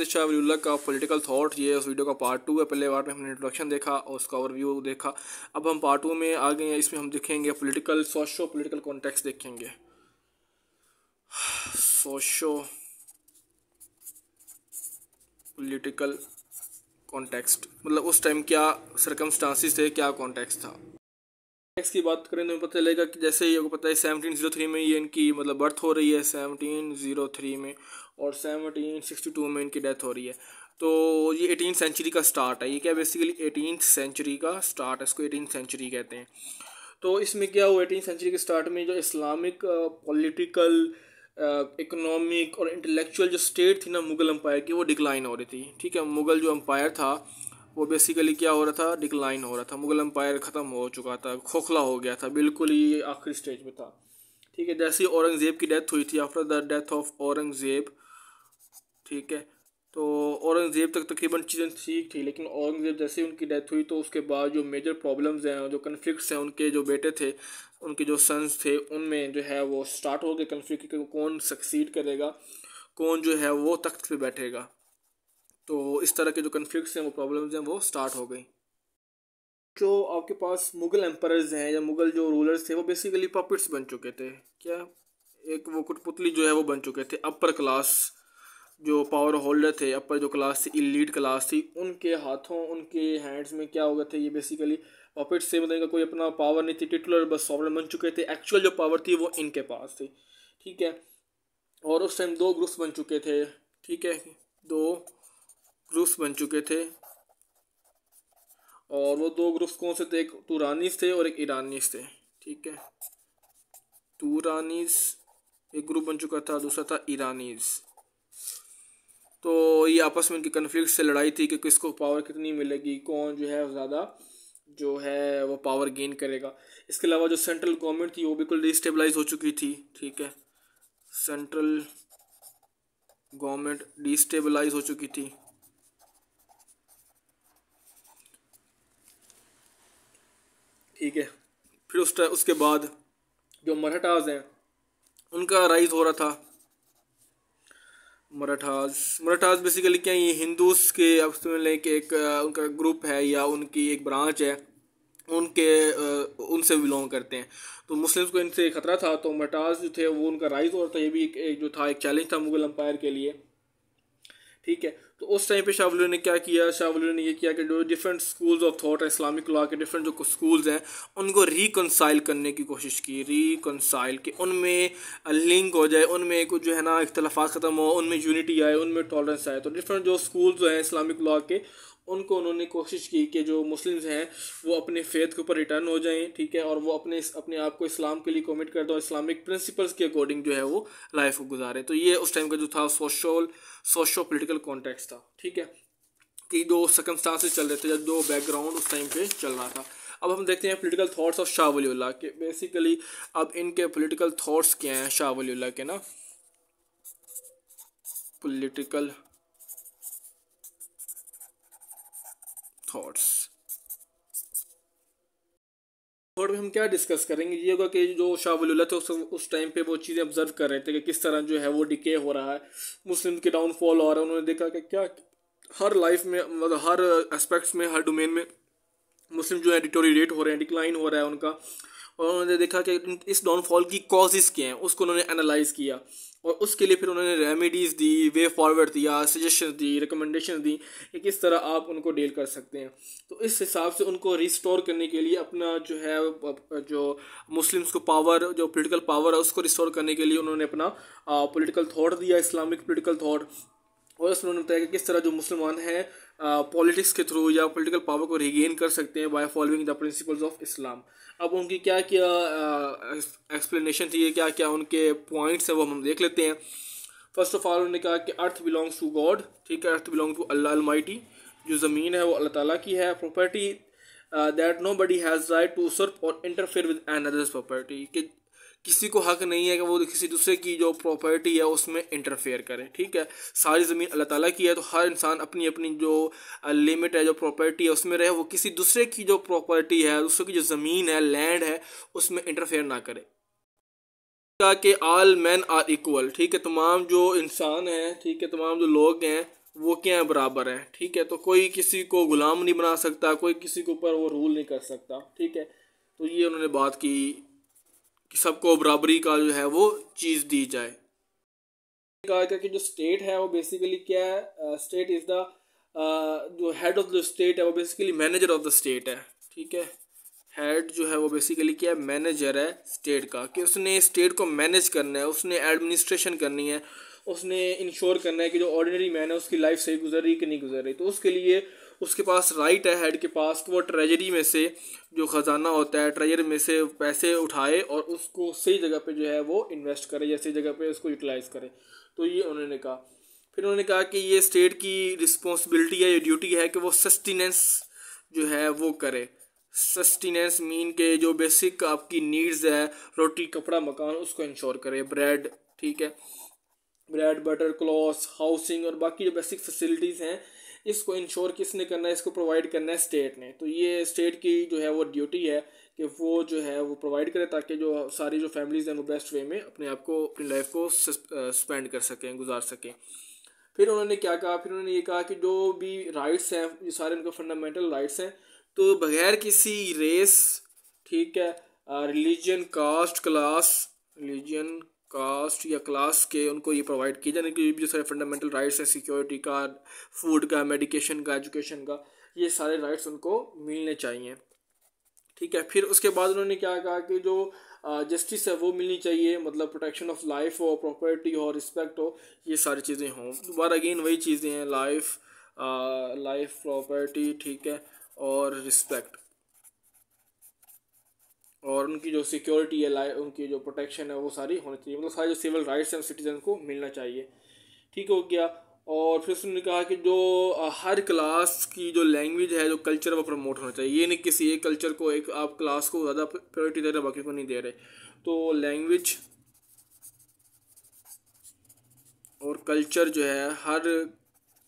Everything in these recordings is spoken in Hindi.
हज़रत शाह वलीउल्लाह का पॉलिटिकल थॉट। ये उस वीडियो का पार्ट 2 है। पहले बार में हमने इंट्रोडक्शन देखा और उसका ओवरव्यू देखा। अब हम पार्ट 2 में आ गए हैं। इसमें हम देखेंगे पॉलिटिकल सोशो पॉलिटिकल कॉन्टेक्स्ट देखेंगे। सोशो पॉलिटिकल कॉन्टेक्स्ट मतलब उस टाइम क्या सरकमस्टांसिस थे, क्या कॉन्टेक्स्ट था। कॉन्टेक्स्ट की बात करें तो पता चलेगा कि जैसे ये पता है 1703 में ये इनकी मतलब बर्थ हो रही है 1703 में, और 1762 में इनकी डेथ हो रही है। तो ये 18th सेंचुरी का स्टार्ट है। ये क्या बेसिकली 18th सेंचुरी का स्टार्ट है, इसको 18th सेंचुरी कहते हैं। तो इसमें क्या हुआ 18th सेंचुरी के स्टार्ट में जो इस्लामिक पॉलिटिकल इकोनॉमिक और इंटेलेक्चुअल जो स्टेट थी ना मुग़ल एम्पायर की, वो डिक्लाइन हो रही थी। ठीक है, मुग़ल जो एम्पायर था वो बेसिकली क्या हो रहा था, डिक्लाइन हो रहा था। मुग़ल एम्पायर ख़त्म हो चुका था, खोखला हो गया था, बिल्कुल ही आखिरी स्टेज में था। ठीक है, जैसे ही औरंगज़ेब की डेथ हुई थी, after the death of Aurangzeb, ठीक है, तो औरंगज़ेब तक तकरीबन चीज़ें ठीक थी, लेकिन औरंगज़ेब जैसे ही उनकी डेथ हुई तो उसके बाद जो मेजर प्रॉब्लम्स हैं, जो कन्फ्लिक्ट्स हैं, उनके जो बेटे थे, उनके जो सन्स थे, उनमें जो है वो स्टार्ट हो गए कन्फ्लिक्ट कि कौन सक्सीड करेगा, कौन जो है वो तख्त पे बैठेगा। तो इस तरह के जो कन्फ्लिक्ट्स हैं, वो प्रॉब्लम्स हैं, वो स्टार्ट हो गई। जो आपके पास मुग़ल एम्परर्स हैं या मुग़ल जो रूलर्स थे, वो बेसिकली पपेट्स बन चुके थे। क्या एक वो कठपुतली जो है वो बन चुके थे। अपर क्लास जो पावर होल्डर थे, अपर जो क्लास थी, इलीट क्लास थी, उनके हाथों, उनके हैंड्स में क्या हो गए थे, ये बेसिकली पपेट्स से मतलब कोई अपना पावर नहीं थी, टिटुलर बस सॉवरेन बन चुके थे। एक्चुअल जो पावर थी वो इनके पास थी। ठीक है, और उस टाइम दो ग्रुप्स बन चुके थे। ठीक है, दो ग्रुप्स बन चुके थे, और वो दो ग्रुप्स कौन से थे, एक तुरानीस थे और एक ईरानीस थे। ठीक है, तुरानीस एक ग्रुप बन चुका था, दूसरा था ईरानीस। तो ये आपस में इनकी कन्फ्लिक्ट से लड़ाई थी कि किसको पावर कितनी मिलेगी, कौन जो है ज़्यादा जो है वो पावर गेन करेगा। इसके अलावा जो सेंट्रल गवर्नमेंट थी वो बिल्कुल डिस्टेबलाइज हो चुकी थी। ठीक है, सेंट्रल गवर्नमेंट डिस्टेबलाइज हो चुकी थी। ठीक है, फिर उसके बाद जो मराठास हैं उनका राइज हो रहा था। मराठास बेसिकली क्या, ये हिंदूज के आपस में लेके एक उनका ग्रुप है या उनकी एक ब्रांच है, उनके उनसे बिलोंग करते हैं। तो मुस्लिम्स को इनसे खतरा था, तो मराठास जो थे वो उनका राइज हो रहा था। ये भी एक जो था एक चैलेंज था मुगल एम्पायर के लिए। ठीक है, तो उस टाइम पे शाह वली ने क्या किया, शाह वली ने ये किया कि जो डिफरेंट स्कूल्स ऑफ थॉट है इस्लामिक लॉ के, डिफरेंट जो स्कूल्स हैं, उनको रिकनसाइल करने की कोशिश की। रिकनसाइल के उनमें लिंक हो जाए, उनमें कुछ जो है ना इख्तलाफात ख़त्म हो, उनमें यूनिटी आए, उनमें टॉलरेंस आए। तो डिफरेंट जो स्कूल्स जो हैं इस्लामिक लॉ के, उनको उन्होंने कोशिश की कि जो मुस्लिम्स हैं वो अपने फेथ के ऊपर रिटर्न हो जाएं। ठीक है, और वो अपने अपने आप को इस्लाम के लिए कमिट कर दो, इस्लामिक प्रिंसिपल्स के अकॉर्डिंग जो है वो लाइफ को गुजारें। तो ये उस टाइम का जो था सोशो पॉलिटिकल कॉन्टेक्स्ट था। ठीक है, कि जो सर्कमस्टांसेस चल रहे थे, जो बैकग्राउंड उस टाइम पे चल रहा था। अब हम देखते हैं political thoughts of Shah Waliullah के। बेसिकली अब इनके पॉलिटिकल थॉट्स क्या हैं शाह वलीउल्लाह के ना, पॉलिटिकल थॉट्स। थॉट में हम क्या डिस्कस करेंगे, ये होगा कि जो शाह वलीउल्लाह थे उस टाइम पे वो चीज़ें ऑब्जर्व कर रहे थे कि किस तरह जो है वो डिके हो रहा है, मुस्लिम के डाउनफॉल हो रहा है। उन्होंने देखा कि क्या हर लाइफ में मतलब हर एस्पेक्ट्स में, हर डोमेन में मुस्लिम जो है डिटोरिएट हो रहे हैं, डिक्लाइन हो रहा है उनका। और उन्होंने देखा कि इस डाउनफॉल की कॉजेज़ क्या हैं, उसको उन्होंने एनालाइज किया, और उसके लिए फिर उन्होंने रेमेडीज़ दी, वे फॉरवर्ड दिया, सजेशन दी, रिकमेंडेशन दी कि किस तरह आप उनको डील कर सकते हैं। तो इस हिसाब से उनको रिस्टोर करने के लिए अपना जो है जो मुस्लिम्स को पावर, जो पॉलिटिकल पावर है, उसको रिस्टोर करने के लिए उन्होंने अपना पॉलिटिकल थॉट दिया, इस्लामिक पॉलिटिकल थॉट। और उसमें उन्होंने बताया कि किस तरह जो मुसलमान हैं पॉलिटिक्स के थ्रू या पॉलिटिकल पावर को रिगेन कर सकते हैं by following the principles of Islam. अब उनकी क्या क्या एक्सप्लेनेशन थी, क्या क्या उनके पॉइंट्स हैं, वो हम देख लेते हैं। फर्स्ट ऑफ ऑल उन्होंने कहा कि अर्थ बिलोंग्स टू गॉड। ठीक है, earth belong to Allah almighty. जो ज़मीन है वो अल्लाह ताला की है। Property that nobody has right to usurp or interfere with an others property, कि किसी को हक नहीं है कि वो किसी दूसरे की जो प्रॉपर्टी है उसमें इंटरफेयर करे। ठीक है, सारी ज़मीन अल्लाह ताला की है, तो हर इंसान अपनी अपनी जो लिमिट है, जो प्रॉपर्टी है, उसमें रहे। वो किसी दूसरे की जो प्रॉपर्टी है, दूसरे की जो ज़मीन है, लैंड है, उसमें इंटरफेयर ना करे। कहा कि ऑल मैन आर इक्वल। ठीक है, तमाम जो इंसान हैं, ठीक है, तमाम जो लोग हैं वो क्या है, बराबर है। ठीक है, तो कोई किसी को गुलाम नहीं बना सकता, कोई किसी के ऊपर वो रूल नहीं कर सकता। ठीक है, तो ये उन्होंने बात की कि सबको बराबरी का जो है वो चीज़ दी जाए। कहा कि जो स्टेट है वो बेसिकली क्या है, स्टेट इज़ द जो हेड ऑफ द स्टेट है वो basically manager of the state है। ठीक है, हेड जो है वो बेसिकली क्या है, मैनेजर है स्टेट का, कि उसने स्टेट को मैनेज करना है, उसने एडमिनिस्ट्रेशन करनी है, उसने इंश्योर करना है कि जो ऑर्डिनरी मैन है उसकी लाइफ सही गुजर रही कि नहीं गुजर रही। तो उसके लिए उसके पास राइट है हेड के पास कि वो ट्रेजरी में से जो ख़जाना होता है ट्रेजरी में से पैसे उठाए और उसको सही जगह पे जो है वो इन्वेस्ट करे या सही जगह पे उसको यूटिलाइज़ करे। तो ये उन्होंने कहा। फिर उन्होंने कहा कि ये स्टेट की रिस्पॉन्सिबिलिटी है, ये ड्यूटी है कि वो सस्टेनेंस जो है वो करे। सस्टेनेंस मीन के जो बेसिक आपकी नीड्स है, रोटी कपड़ा मकान, उसको इंश्योर करे। ब्रेड, ठीक है, ब्रेड बटर क्लॉथ्स हाउसिंग और बाकी जो बेसिक फैसिलिटीज़ हैं इसको इंश्योर किसने करना है, इसको प्रोवाइड करना है स्टेट ने। तो ये स्टेट की जो है वो ड्यूटी है कि वो जो है वो प्रोवाइड करे ताकि जो सारी जो फैमिलीज़ हैं वो बेस्ट वे में अपने आप को अपनी लाइफ को स्पेंड कर सकें, गुजार सकें। फिर उन्होंने क्या कहा, फिर उन्होंने ये कहा कि जो भी राइट्स हैं ये सारे उनके फंडामेंटल राइट्स हैं, तो बगैर किसी रेस, ठीक है, religion, caste, class, religion caste या क्लास के उनको ये प्रोवाइड किए जाने के जो सारे फंडामेंटल राइट्स हैं, सिक्योरिटी का, फूड का, मेडिकेशन का, एजुकेशन का, ये सारे राइट्स उनको मिलने चाहिए। ठीक है, फिर उसके बाद उन्होंने क्या कहा कि जो जस्टिस है वो मिलनी चाहिए, मतलब प्रोटेक्शन ऑफ लाइफ हो, प्रॉपर्टी हो, रिस्पेक्ट हो, ये सारी चीज़ें हों। दोबारा अगेन वही चीज़ें हैं, लाइफ प्रॉपर्टी, ठीक है, और रिस्पेक्ट, और उनकी जो सिक्योरिटी है, उनकी जो प्रोटेक्शन है वो सारी होनी चाहिए, मतलब सारे जो सिविल राइट्स हैं सिटीजन को मिलना चाहिए। ठीक हो गया। और फिर उसने कहा कि जो हर क्लास की जो लैंग्वेज है, जो कल्चर है वो प्रमोट होना चाहिए। ये नहीं किसी एक कल्चर को, एक आप क्लास को ज़्यादा प्रायोरिटी दे रहे बाकी को नहीं दे रहे। तो लैंग्वेज और कल्चर जो है हर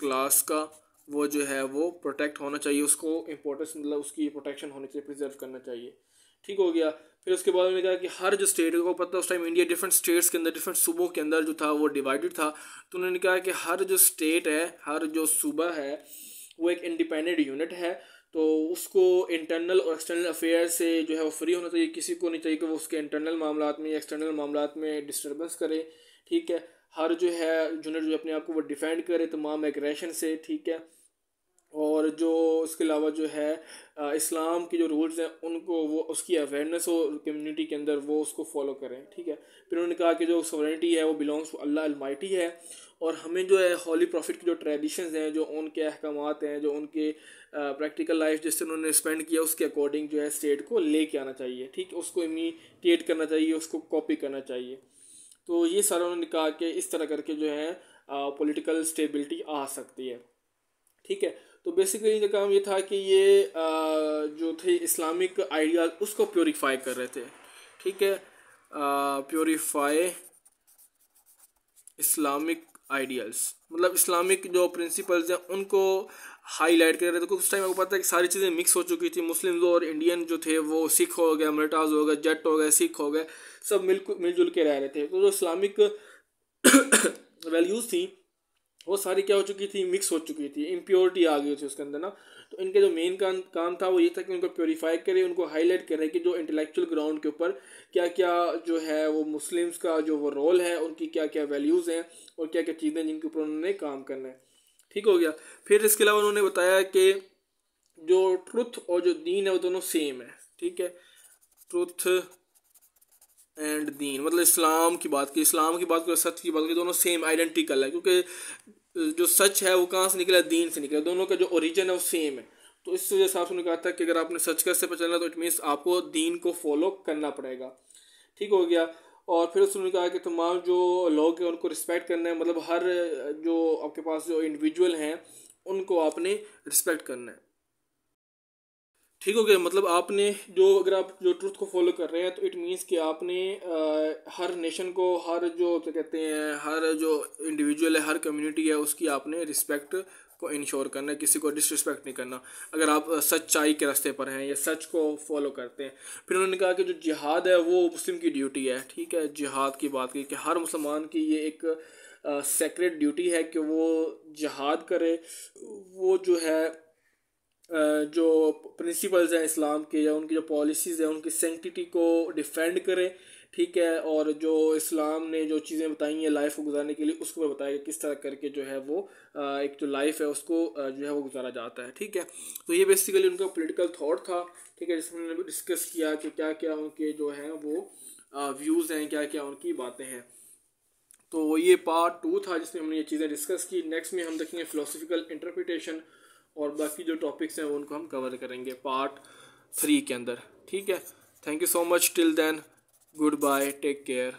क्लास का वो जो है वो प्रोटेक्ट होना चाहिए, उसको इम्पोर्टेंस मतलब उसकी प्रोटेक्शन होनी चाहिए, प्रिजर्व करना चाहिए। ठीक हो गया। फिर उसके बाद उन्होंने कहा कि हर जो स्टेट को पता, उस टाइम इंडिया डिफरेंट स्टेट्स के अंदर, डिफरेंट सूबों के अंदर जो था वो डिवाइडेड था। तो उन्होंने कहा कि हर जो स्टेट है, हर जो सूबा है वो एक इंडिपेंडेंट यूनिट है, तो उसको इंटरनल और एक्सटर्नल अफेयर से जो है वो फ्री होना चाहिए। किसी को नहीं चाहिए कि वो उसके इंटरनल मामलात में या एक्सटर्नल मामलात में डिस्टर्बेंस करे। ठीक है, हर जो है यूनिट जो अपने आप को वो डिफेंड करे तमाम एग्रेशन से। ठीक है, और जो इसके अलावा जो है इस्लाम की जो रूल्स हैं उनको वो उसकी अवेयरनेस हो कम्युनिटी के अंदर, वो उसको फॉलो करें। ठीक है, फिर उन्होंने कहा कि जो सॉवरेनिटी है वो बिलोंग्स टू अल्लाह अलमाइटी है, और हमें जो है हॉली प्रॉफिट की जो ट्रेडिशंस हैं, जो उनके अहकामात हैं, जो उनके प्रैक्टिकल लाइफ जिससे उन्होंने स्पेंड किया उसके अकॉर्डिंग जो है स्टेट को लेके आना चाहिए। ठीक है, उसको इमिटेट करना चाहिए, उसको कॉपी करना चाहिए। तो ये सारा उन्होंने कहा कि इस तरह करके जो है पॉलिटिकल स्टेबिलिटी आ सकती है। ठीक है, तो बेसिकली इनका काम ये था कि ये जो थे इस्लामिक आइडियाज उसको प्योरीफाई कर रहे थे। ठीक है, प्योरीफाई इस्लामिक आइडियल्स, मतलब इस्लामिक जो प्रिंसिपल्स हैं उनको हाईलाइट कर रहे थे। उस टाइम आपको पता है कि सारी चीज़ें मिक्स हो चुकी थी, मुस्लिम्स और इंडियन जो थे वो सिख हो गए, मराठास हो गए, जट हो गए, सिख हो गए, सब मिलजुल के रह रहे थे। तो जो इस्लामिक वैल्यूज़ थी वो सारी क्या हो चुकी थी, मिक्स हो चुकी थी, इम्प्योरिटी आ गई थी उसके अंदर ना। तो इनके जो मेन काम था वो ये था कि उनको प्योरीफाई करें, उनको हाईलाइट करें कि जो इंटेलेक्चुअल ग्राउंड के ऊपर क्या क्या जो है वो मुस्लिम्स का जो वो रोल है, उनकी क्या क्या वैल्यूज़ हैं और क्या क्या चीज़ें जिनके ऊपर उन्होंने काम करना है। ठीक हो गया। फिर इसके अलावा उन्होंने बताया कि जो ट्रुथ और जो दीन है वो दोनों सेम है। ठीक है, ट्रुथ एंड दीन, मतलब इस्लाम की बात की, सच की बात की, दोनों सेम आइडेंटिकल है, क्योंकि जो सच है वो कहाँ से निकला, दीन से निकला, दोनों का जो ओरिजिन है वो सेम है। तो इस वजह से आपने कहा था कि अगर आपने सच कैसे पर चलना तो इट मीन्स आपको दीन को फॉलो करना पड़ेगा। ठीक हो गया। और फिर उसने कहा कि तमाम जो लोग हैं उनको रिस्पेक्ट करना है, मतलब हर जो आपके पास जो इंडिविजुअल हैं उनको आपने रिस्पेक्ट करना है। ठीक हो गया, मतलब आपने जो अगर आप जो ट्रूथ को फॉलो कर रहे हैं तो इट मीन्स कि आपने हर नेशन को, हर जो क्या कहते हैं, हर जो इंडिविजुअल है, हर कम्युनिटी है उसकी आपने रिस्पेक्ट को इंश्योर करना है, किसी को डिसरिस्पेक्ट नहीं करना अगर आप सच्चाई के रास्ते पर हैं या सच को फॉलो करते हैं। फिर उन्होंने कहा कि जो जिहाद है वो मुस्लिम की ड्यूटी है। ठीक है, जिहाद की बात की कि हर मुसलमान की ये एक सेक्रेट ड्यूटी है कि वो जिहाद करे, वो जो है जो प्रिंसिपल्स हैं इस्लाम के या उनकी जो पॉलिसीज़ हैं उनकी सेंक्टिटी को डिफेंड करे, ठीक है, और जो इस्लाम ने जो चीज़ें बताई हैं लाइफ को गुजारने के लिए उसको बताया कि किस तरह करके जो है वो एक जो लाइफ है उसको जो है वो गुजारा जाता है, ठीक है। तो ये बेसिकली उनका पॉलिटिकल थॉट था, ठीक है, जिसमें उन्होंने डिस्कस किया कि क्या क्या उनके जो है वो व्यूज़ हैं, क्या क्या उनकी बातें हैं। तो ये पार्ट 2 था जिसमें हमने ये चीज़ें डिस्कस की। नेक्स्ट में हम देखेंगे फ़िलोसफिकल इंटरप्रिटेशन और बाकी जो टॉपिक्स हैं वो उनको हम कवर करेंगे पार्ट 3 के अंदर, ठीक है। Thank you so much, till then good bye, take care.